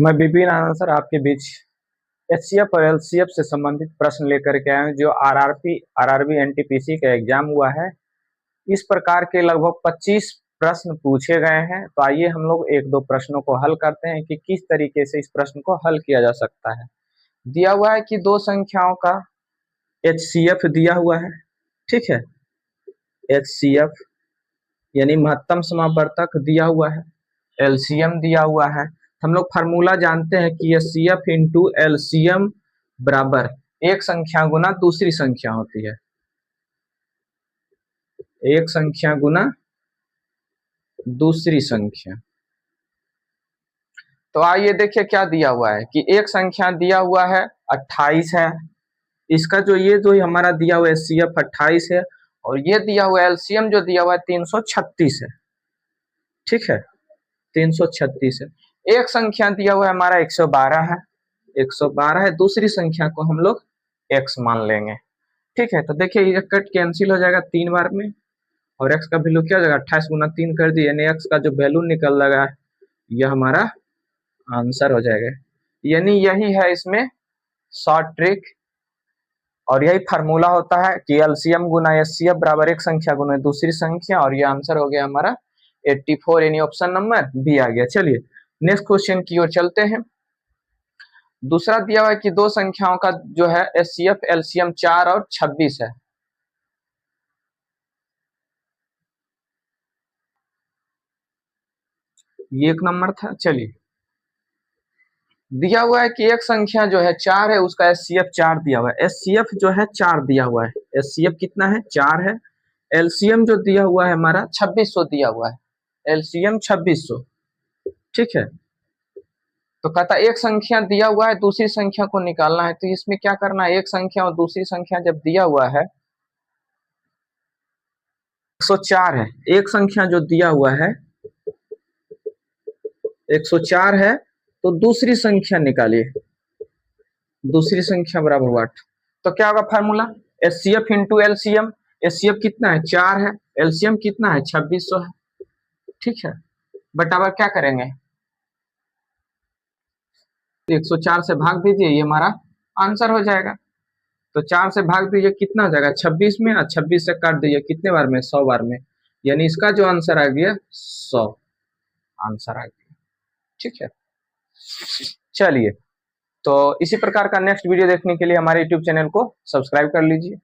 मैं विपिन आनंद सर आपके बीच एचसीएफ और एलसीएफ से संबंधित प्रश्न लेकर के आए हैं जो आरआरबी एनटीपीसी का एग्जाम हुआ है। इस प्रकार के लगभग 25 प्रश्न पूछे गए हैं। तो आइए हम लोग एक दो प्रश्नों को हल करते हैं कि किस तरीके से इस प्रश्न को हल किया जा सकता है। दिया हुआ है कि दो संख्याओं का एचसीएफ दिया हुआ है, ठीक है। एचसीएफ यानी महत्तम समावर्तक दिया हुआ है, एलसीएम दिया हुआ है। हम लोग फार्मूला जानते हैं कि एचसीएफ इंटू एलसीएम बराबर एक संख्या गुना दूसरी संख्या होती है, एक संख्या गुना दूसरी संख्या। तो आइए देखिए क्या दिया हुआ है कि एक संख्या दिया हुआ है 28 है, इसका जो ये जो हमारा दिया हुआ है एचसीएफ 28 है, और ये दिया हुआ एलसीएम जो दिया हुआ है 336 है, ठीक है, 336 है। एक संख्या दिया हुआ है हमारा 112 है, 112 है, दूसरी संख्या को हम लोग x मान लेंगे, ठीक है। तो देखिए ये कट कैंसिल हो जाएगा 3 बार में, और x का वैल्यू क्या हो जाएगा 28 गुना 3 कर दिए, यानी x का जो वैल्यू निकल रहा है यह हमारा आंसर हो जाएगा। यानी यही है इसमें शॉर्ट ट्रिक, और यही फार्मूला होता है कि एलसीएम गुना एचसीएफ बराबर एक संख्या गुना दूसरी संख्या, और ये आंसर हो गया हमारा 84, यानी ऑप्शन नंबर बी आ गया। चलिए नेक्स्ट क्वेश्चन की ओर चलते हैं। दूसरा दिया हुआ है कि दो संख्याओं का जो है एचसीएफ एलसीएम 4 और 26 है। ये एक नंबर था। चलिए दिया हुआ है कि एक संख्या जो है 4 है, उसका एचसीएफ 4 दिया हुआ है, एचसीएफ जो है 4 दिया हुआ है, एचसीएफ कितना है 4 है, एलसीएम जो दिया हुआ है हमारा 2600 दिया हुआ है, एलसीएम 2600, ठीक है। तो कहता है एक संख्या दिया हुआ है दूसरी संख्या को निकालना है। तो इसमें क्या करना है, एक संख्या और दूसरी संख्या जब दिया हुआ है 104 है, एक संख्या जो दिया हुआ है 104 है, तो दूसरी संख्या निकालिए, दूसरी संख्या बराबर 8। तो क्या होगा formula, HCF into LCM, HCF कितना है 4 है, एलसीएम कितना है 2600 है, ठीक है। बटाबर क्या करेंगे, 104 से भाग दीजिए, ये हमारा आंसर हो जाएगा। तो 4 से भाग दीजिए कितना हो जाएगा 26 में, और 26 से काट दीजिए कितने बार में 100 बार में, यानी इसका जो आंसर आ गया 100 आंसर आ गया, ठीक है। चलिए तो इसी प्रकार का नेक्स्ट वीडियो देखने के लिए हमारे यूट्यूब चैनल को सब्सक्राइब कर लीजिए।